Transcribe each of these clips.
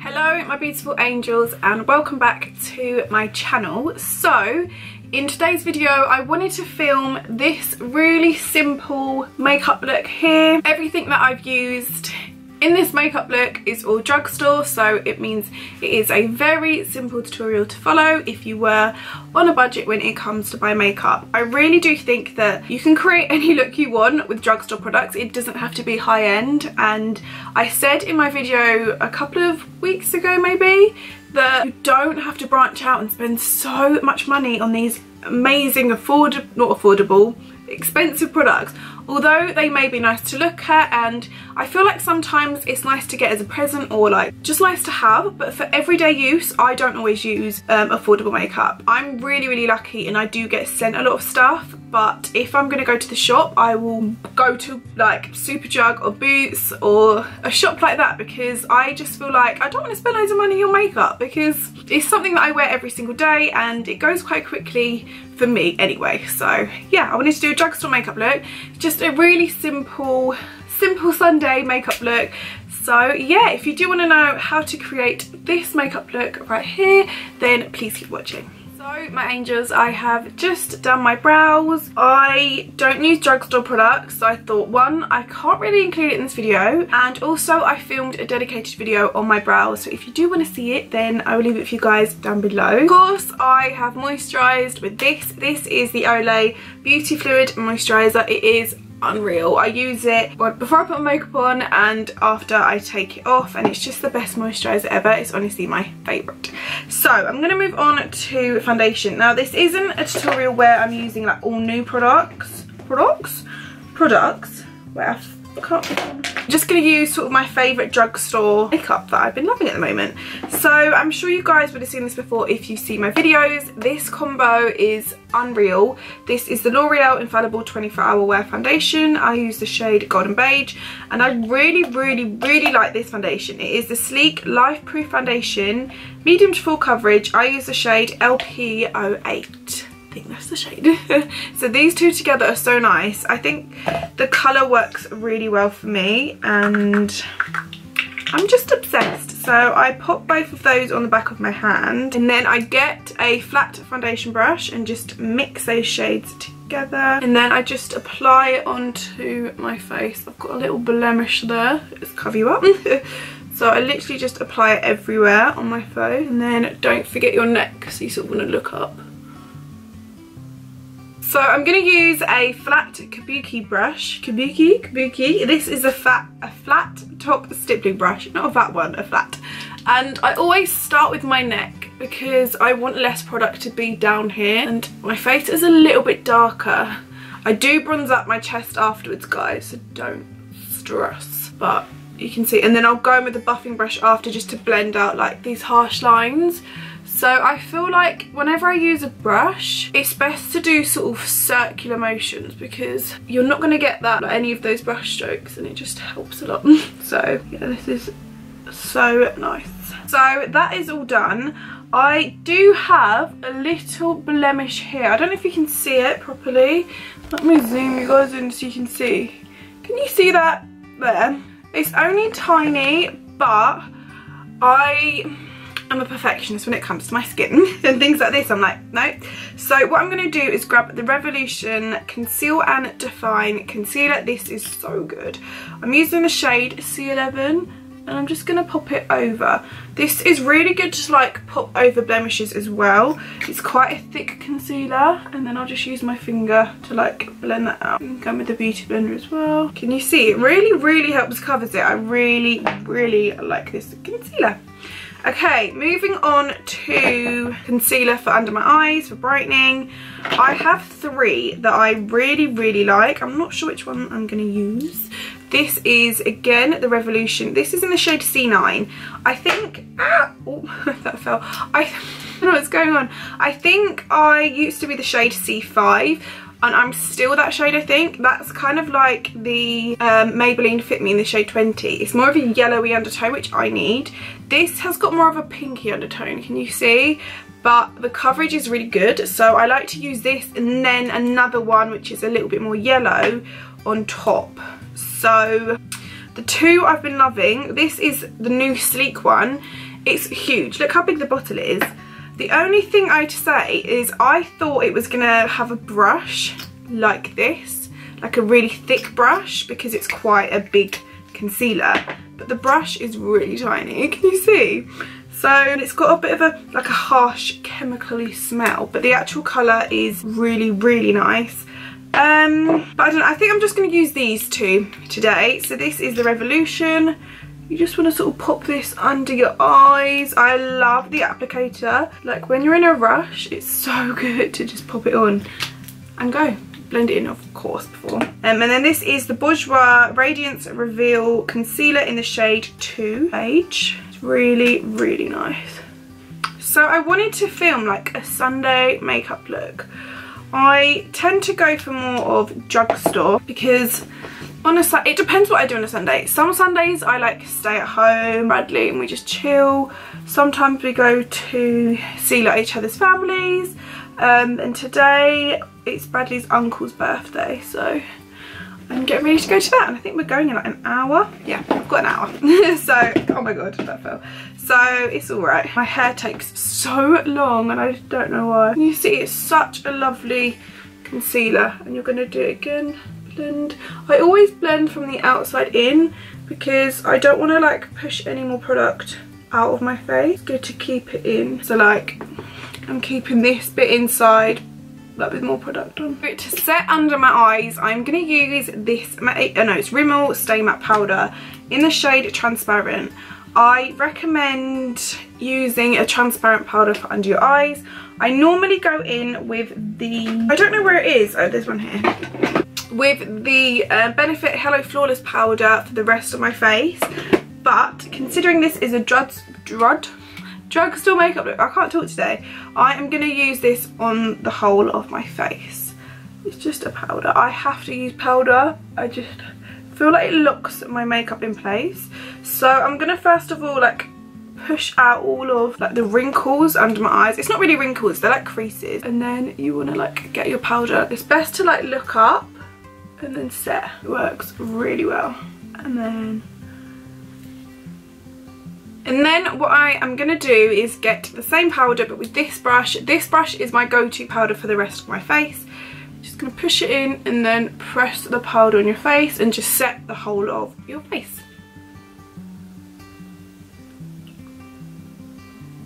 Hello my beautiful angels and welcome back to my channel. So in today's video I wanted to film this really simple makeup look here. Everything that I've used in this makeup look is all drugstore, so it means it is a very simple tutorial to follow if you were on a budget when it comes to buy makeup. I really do think that you can create any look you want with drugstore products. It doesn't have to be high end, and I said in my video a couple of weeks ago maybe that you don't have to branch out and spend so much money on these amazing expensive products, although they may be nice to look at, and I feel like sometimes it's nice to get as a present or like just nice to have, but for everyday use I don't always use affordable makeup. I'm really lucky and I do get sent a lot of stuff, but if I'm gonna go to the shop I will go to like Superdrug or Boots or a shop like that, because I just feel like I don't want to spend loads of money on makeup because it's something that I wear every single day and it goes quite quickly for me anyway. So yeah, I wanted to do a drugstore makeup look, just a really simple Sunday makeup look. So yeah, if you do want to know how to create this makeup look right here, then please keep watching. So my angels, I have just done my brows. I don't use drugstore products, so I thought, one, I can't really include it in this video, and also I filmed a dedicated video on my brows, so if you do want to see it then I will leave it for you guys down below. Of course I have moisturised with this. This is the Olay Beauty Fluid Moisturiser. It is unreal. I use it before I put my makeup on and after I take it off, and it's just the best moisturiser ever. It's honestly my favourite. So I'm going to move on to foundation. Now this isn't a tutorial where I'm using like all new products where I'm just going to use sort of my favourite drugstore makeup that I've been loving at the moment. So I'm sure you guys would have seen this before if you've seen my videos. This combo is unreal. This is the L'Oreal Infallible 24-Hour Wear Foundation. I use the shade Golden Beige and I really like this foundation. It is the Sleek Life Proof Foundation, medium to full coverage. I use the shade LP08. I think that's the shade. So these two together are so nice. I think the colour works really well for me and I'm just obsessed. So I pop both of those on the back of my hand and then I get a flat foundation brush and just mix those shades together, and then I just apply it onto my face. I've got a little blemish there, just cover you up. So I literally just apply it everywhere on my face, and then don't forget your neck, so you sort of want to look up. So I'm going to use a flat kabuki brush. Kabuki. This is a flat top stippling brush, not a fat one, a flat. And I always start with my neck because I want less product to be down here, and my face is a little bit darker. I do bronze up my chest afterwards, guys, so don't stress. But you can see, and then I'll go in with the buffing brush after just to blend out like these harsh lines. So I feel like whenever I use a brush, it's best to do sort of circular motions because you're not going to get that, like, any of those brush strokes, and it just helps a lot. So yeah, this is so nice. So that is all done. I do have a little blemish here. I don't know if you can see it properly. Let me zoom you guys in so you can see. Can you see that there? It's only tiny, but I'm a perfectionist when it comes to my skin and things like this. I'm like, no. So what I'm going to do is grab the Revolution Conceal and Define Concealer. This is so good. I'm using the shade C11 and I'm just going to pop it over. This is really good to like pop over blemishes as well. It's quite a thick concealer, and then I'll just use my finger to like blend that out. And go with the beauty blender as well. Can you see? It really helps covers it. I really like this concealer. Okay, moving on to concealer for under my eyes, for brightening. I have three that I really like. I'm not sure which one I'm going to use. This is, again, the Revolution. This is in the shade C9. I think... oh, that fell. I don't know what's going on. I think I used to be the shade C5. And I'm still that shade, I think. That's kind of like the Maybelline Fit Me in the shade 20. It's more of a yellowy undertone, which I need. This has got more of a pinky undertone, can you see? But the coverage is really good, so I like to use this and then another one which is a little bit more yellow on top. So the two I've been loving, this is the new Sleek one. It's huge. Look how big the bottle is. The only thing I had to say is I thought it was gonna have a brush like this, like a really thick brush, because it's quite a big concealer, but the brush is really tiny. Can you see? So it's got a bit of a like a harsh chemically smell, but the actual colour is really, really nice. But I don't know, I think I'm just going to use these two today. So this is the Revolution. You just want to sort of pop this under your eyes. I love the applicator. Like when you're in a rush, it's so good to just pop it on and go. Blend it in, of course, before. And then this is the Bourjois Radiance Reveal Concealer in the shade 2 Beige. It's really, really nice. So I wanted to film like a Sunday makeup look. I tend to go for more of drugstore because on a it depends what I do on a Sunday. Some Sundays I like stay at home, Bradley, and we just chill. Sometimes we go to see like each other's families. And today it's Bradley's uncle's birthday, so I'm getting ready to go to that, and I think we're going in like an hour. Yeah, I've got an hour. So, oh my god, that fell. So it's alright. My hair takes so long and I don't know why. You see, it's such a lovely concealer, and you're going to do it again. Blend. I always blend from the outside in because I don't want to like push any more product out of my face. It's good to keep it in. So like I'm keeping this bit inside, but with more product on. To set under my eyes, I'm going to use this, it's Rimmel Stay Matte Powder in the shade Transparent. I recommend using a transparent powder for under your eyes. I normally go in with the, I don't know where it is, oh there's one here, with the Benefit Hello Flawless powder for the rest of my face. But considering this is a drugstore makeup look, I can't talk today, I am going to use this on the whole of my face. It's just a powder. I have to use powder. I just feel like it locks my makeup in place. So I'm going to first of all like push out all of like the wrinkles under my eyes. It's not really wrinkles, they're like creases. And then you want to like get your powder. It's best to like look up and then set. It works really well. And then what I am going to do is get the same powder but with this brush. This brush is my go-to powder for the rest of my face. Just going to push it in and then press the powder on your face and just set the whole of your face.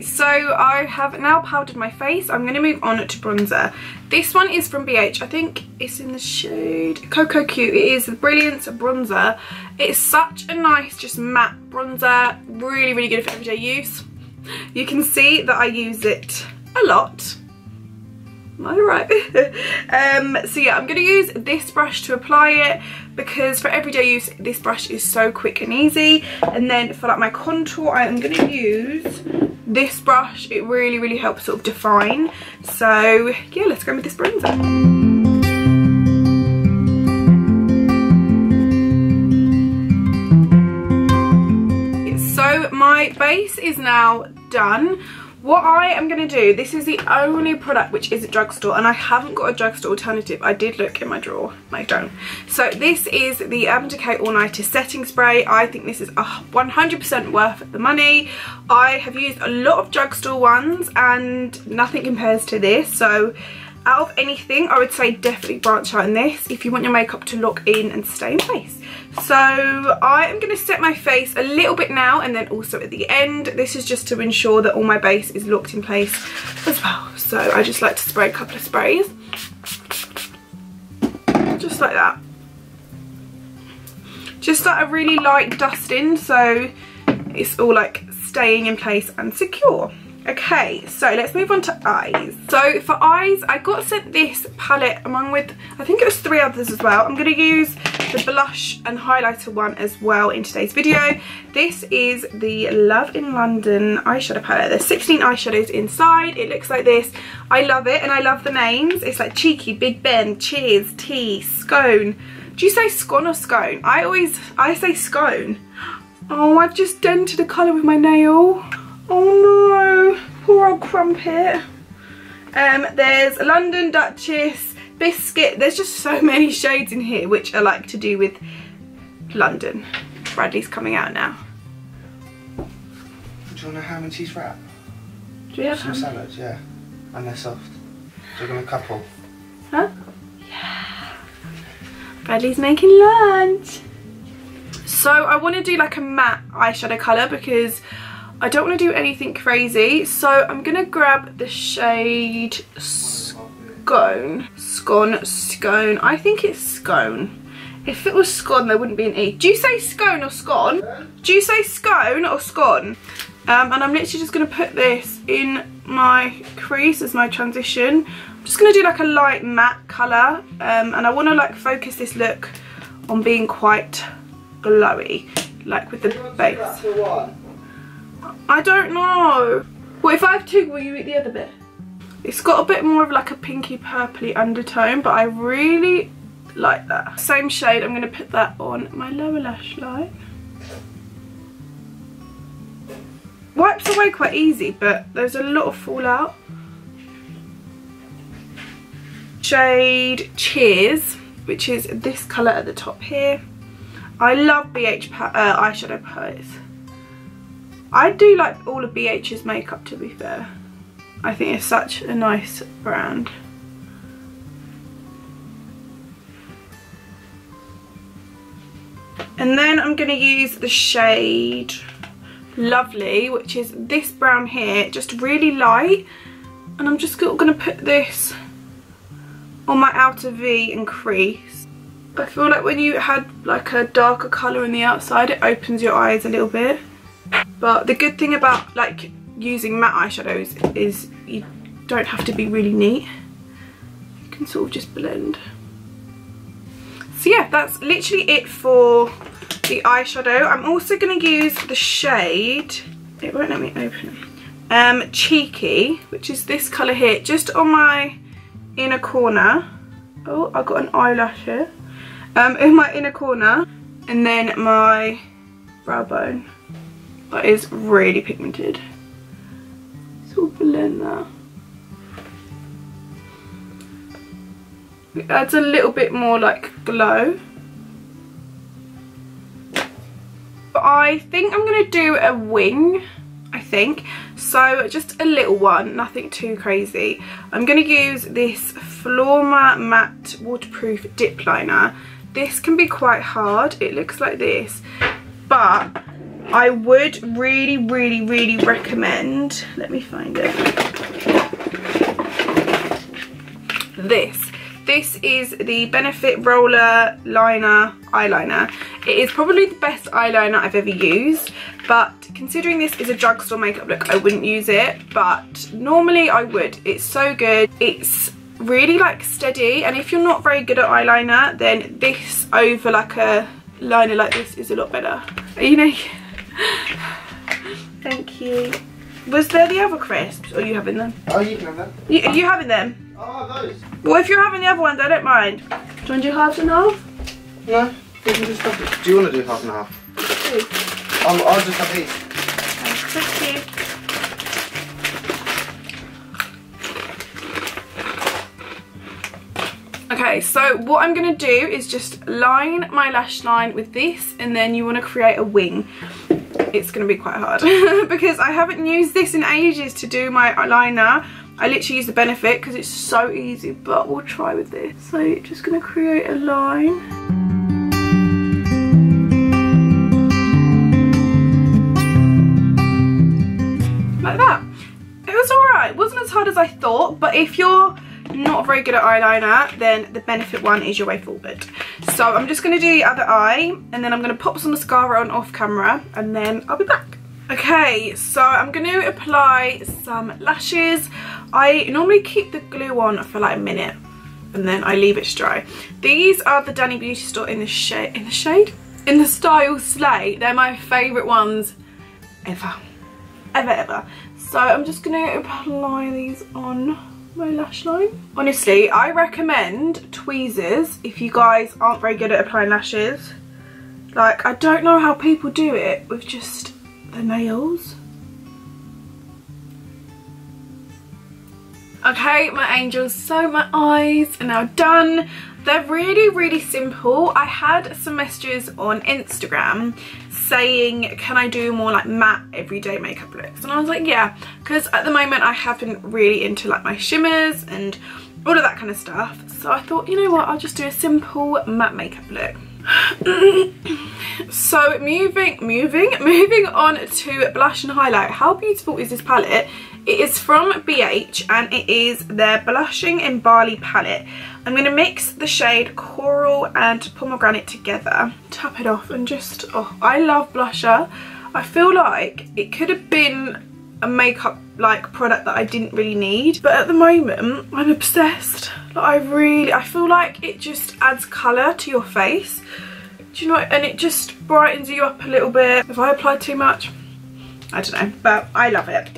So I have now powdered my face. I'm going to move on to bronzer. This one is from BH. I think it's in the shade Cocoa Cute. It is the Brilliance bronzer. It's such a nice just matte bronzer. Really, really good for everyday use. You can see that I use it a lot. Am I right? So yeah, I'm going to use this brush to apply it because for everyday use this brush is so quick and easy. And then for like my contour I am going to use this brush. It really, really helps sort of define. So yeah, let's go with this bronzer. So my base is now done. What I am going to do, this is the only product which is at drugstore, and I haven't got a drugstore alternative. I did look in my drawer, I don't. So this is the Urban Decay All Nighter Setting Spray. I think this is 100% worth the money. I have used a lot of drugstore ones and nothing compares to this. So out of anything, I would say definitely branch out in this if you want your makeup to lock in and stay in place. So I am going to set my face a little bit now and then also at the end. This is just to ensure that all my base is locked in place as well. So I just like to spray a couple of sprays. Just like that. Just like a really light dusting so it's all like staying in place and secure. Okay, so let's move on to eyes. So for eyes, I got sent this palette along with, I think it was 3 others as well. I'm going to use the blush and highlighter one as well in today's video. This is the Love in London eyeshadow palette. There's 16 eyeshadows inside. It looks like this. I love it and I love the names. It's like Cheeky, Big Ben, Cheers, Tea, Scone. Do you say scone or scone? I say scone. Oh, I've just dented the colour with my nail. Oh no, poor old Crumpet. There's London, Duchess, Biscuit. There's just so many shades in here which are like to do with London. Bradley's coming out now. you want a ham and cheese wrap? Do you have some ham? salads? Yeah, and they're soft. So we're gonna couple. Huh? Yeah. Bradley's making lunch. So I want to do like a matte eyeshadow colour because I don't want to do anything crazy. So I'm gonna grab the shade Scone. I think it's Scone. If it was Scone, there wouldn't be an E. Do you say Scone or Scone? Do you say Scone or Scone? And I'm literally just going to put this in my crease as my transition. I'm just going to do like a light matte colour. And I want to like focus this look on being quite glowy. Like with the base. I don't know. Well, if I have two, will you eat the other bit? It's got a bit more of like a pinky purpley undertone, but I really like that. Same shade, I'm going to put that on my lower lash line. Wipes away quite easy, but there's a lot of fallout. Shade Cheers, which is this colour at the top here. I love BH eyeshadow palettes. I do like all of BH's makeup, to be fair. I think it's such a nice brand. And then I'm going to use the shade Lovely, which is this brown here, just really light. And I'm just going to put this on my outer V and crease. I feel like when you had like a darker colour on the outside, it opens your eyes a little bit. But the good thing about like using matte eyeshadows is you don't have to be really neat. You can sort of just blend. So yeah, that's literally it for the eyeshadow. I'm also going to use the shade, it won't let me open, Cheeky, which is this colour here, just on my inner corner. Oh, I've got an eyelash here. In my inner corner, and then my brow bone. That is really pigmented. Sort of blend that. It adds a little bit more like glow. But I think I'm going to do a wing, I think. So just a little one, nothing too crazy. I'm going to use this Florma Matte Waterproof Dip Liner. This can be quite hard. It looks like this. But I would really recommend, let me find it, this is the Benefit Roller Liner Eyeliner. It is probably the best eyeliner I've ever used, but considering this is a drugstore makeup look, I wouldn't use it, but normally I would. It's so good. It's really like steady, and if you're not very good at eyeliner, then this over like a liner like this is a lot better. You know. Thank you. Was there the other crisps, or are you having them? Oh, you can have them. Are you having them? Oh, those. Well, if you're having the other ones, I don't mind. Do you want to do halves and half? No, we can just stop it. Do you want to do half and half? Please. I'll just have these. Thank you. Okay, so what I'm going to do is just line my lash line with this, and then you want to create a wing. It's going to be quite hard because I haven't used this in ages to do my eyeliner. I literally use the Benefit because it's so easy, but we'll try with this. So you're just going to create a line. Like that. It was alright. It wasn't as hard as I thought, but if you're not very good at eyeliner, then the Benefit one is your way forward. So I'm just going to do the other eye, and then I'm going to pop some mascara on off camera, and then I'll be back. Okay, so I'm going to apply some lashes. I normally keep the glue on for like a minute, and then I leave it to dry. These are the Danny Beauty Store in the style Slay. They're my favourite ones ever. So I'm just going to apply these on my lash line. Honestly, I recommend tweezers if you guys aren't very good at applying lashes. Like, I don't know how people do it with just the nails. Okay, my angels, so my eyes are now done. They're really simple. I had some messages on Instagram saying, can I do more like matte everyday makeup looks? And I was like, yeah, because at the moment I have been really into like my shimmers and all of that kind of stuff. So I thought, you know what, I'll just do a simple matte makeup look. So moving on to blush and highlight. How beautiful is this palette? It is from BH and it is their Blushing in Barley palette. I'm going to mix the shade Coral and Pomegranate together, tap it off and just, oh, I love blusher. I feel like it could have been a makeup like product that I didn't really need, but at the moment I'm obsessed. Like, I feel like it just adds colour to your face, do you know, and it just brightens you up a little bit. If I apply too much, I don't know, but I love it.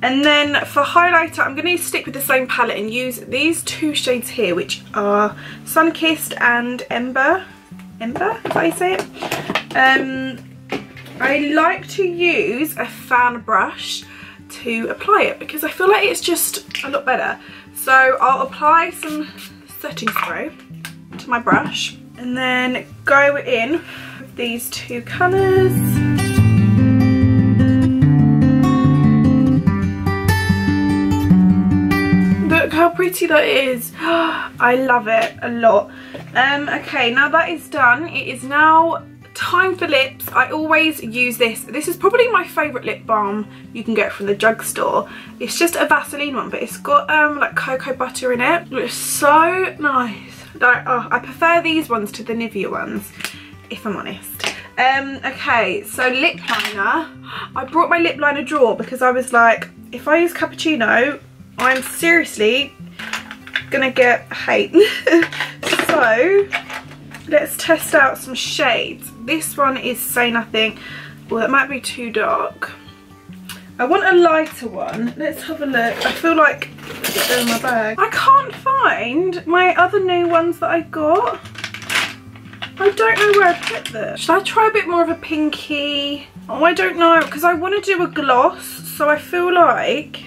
And then for highlighter, I'm going to stick with the same palette and use these two shades here, which are Sunkissed and Ember, is that how you say it? I like to use a fan brush to apply it because I feel like it's just a lot better. So I'll apply some setting spray to my brush and then go in with these two colours. Look how pretty that is. I love it a lot. Okay, now that is done, it is now time for lips. I always use this. This is probably my favourite lip balm you can get from the drugstore. It's just a Vaseline one, but it's got like cocoa butter in it. It's so nice. Like, oh, I prefer these ones to the Nivea ones, if I'm honest. Okay, so lip liner. I brought my lip liner drawer because I was like, if I use cappuccino, I'm seriously gonna get hate. So let's test out some shades. This one is Say Nothing. Well, that might be too dark. I want a lighter one. Let's have a look. I feel like they're in my bag. I can't find my other new ones that I got. I don't know where I put them. Should I try a bit more of a pinky? Oh, I don't know, because I want to do a gloss, so I feel like,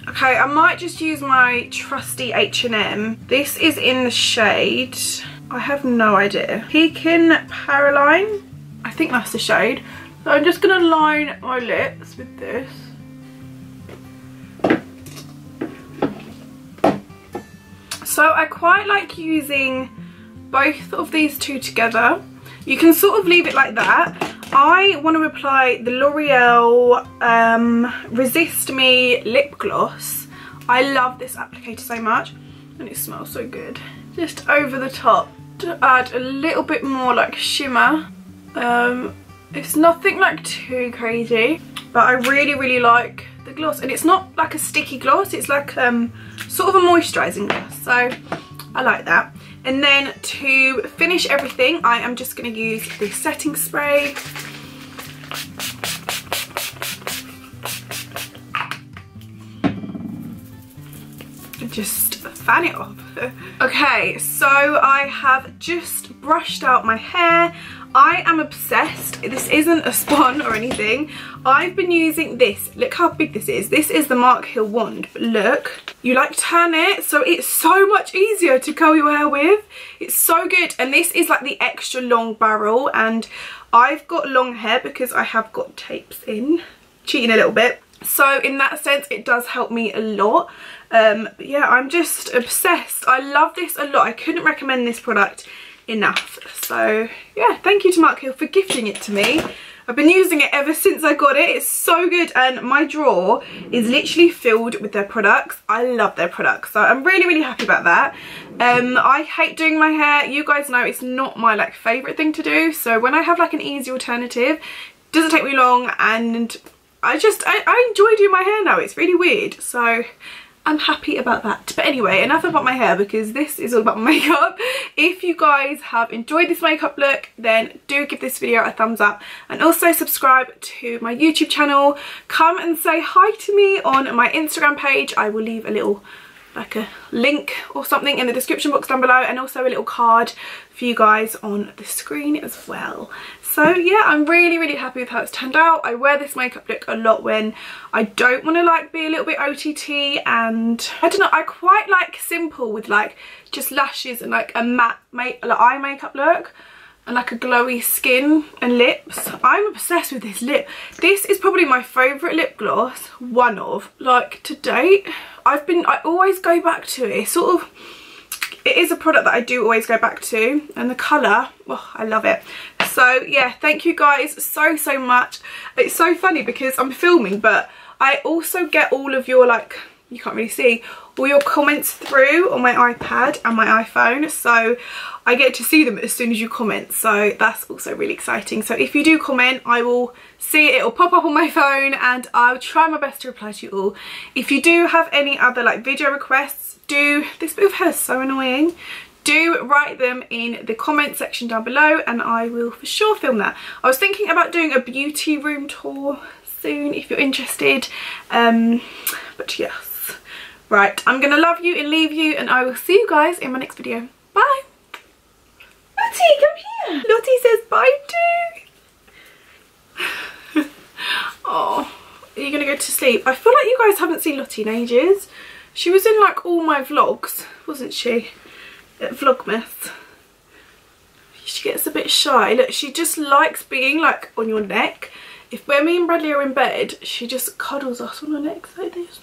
okay, I might just use my trusty H&M. This is in the shade, I have no idea, Pekin Paraline. I think that's the shade. So I'm just going to line my lips with this. So I quite like using both of these two together. You can sort of leave it like that. I want to apply the L'Oreal Resist Me lip gloss. I love this applicator so much and it smells so good. Just over the top to add a little bit more like shimmer. It's nothing like too crazy, but I really like the gloss, and it's not like a sticky gloss, it's like sort of a moisturising gloss, so I like that. And then to finish everything, I am just going to use the setting spray. Just fan it off. Okay, so I have just brushed out my hair. I am obsessed. This isn't a spon or anything. I've been using this. Look how big this is. This is the Mark Hill wand. But look, you like turn it, so it's so much easier to curl your hair with. It's so good. And this is like the extra long barrel. And I've got long hair because I have got tapes in. Cheating a little bit. So in that sense, it does help me a lot. But yeah, I'm just obsessed. I love this a lot. I couldn't recommend this product enough. So yeah, thank you to Mark Hill for gifting it to me. I've been using it ever since I got it. It's so good, and my drawer is literally filled with their products. I love their products, so I'm really happy about that. I hate doing my hair. You guys know it's not my like favourite thing to do, so when I have like an easy alternative, it doesn't take me long, and I enjoy doing my hair now. It's really weird, so I'm happy about that. But anyway, enough about my hair because this is all about my makeup. If you guys have enjoyed this makeup look, then do give this video a thumbs up, and also subscribe to my YouTube channel. Come and say hi to me on my Instagram page. I will leave a little like a link or something in the description box down below, and also a little card for you guys on the screen as well. So yeah, I'm really happy with how it's turned out. I wear this makeup look a lot when I don't want to like be a little bit OTT, and I don't know, I quite like simple with like just lashes and like a matte eye makeup look and like a glowy skin and lips. I'm obsessed with this lip. This is probably my favourite lip gloss, one of, like, to date. I always go back to it. It's sort of, it is a product that I do always go back to, and the colour, oh, I love it. So yeah, thank you guys so much. It's so funny because I'm filming, but I also get all of your, like, you can't really see, all your comments through on my iPad and my iPhone, so I get to see them as soon as you comment, so that's also really exciting. So if you do comment, I will see it, it'll pop up on my phone, and I'll try my best to reply to you all. If you do have any other like video requests, this bit of hair is so annoying, do write them in the comment section down below and I will for sure film that. I was thinking about doing a beauty room tour soon if you're interested, but yes. Right, I'm gonna love you and leave you, and I will see you guys in my next video. Bye. Lottie, come here. Lottie says bye too. Oh, are you gonna go to sleep? I feel like you guys haven't seen Lottie in ages. She was in like all my vlogs, wasn't she? At Vlogmas. She gets a bit shy. Look, she just likes being like on your neck. When me and Bradley are in bed, she just cuddles us on her neck like this.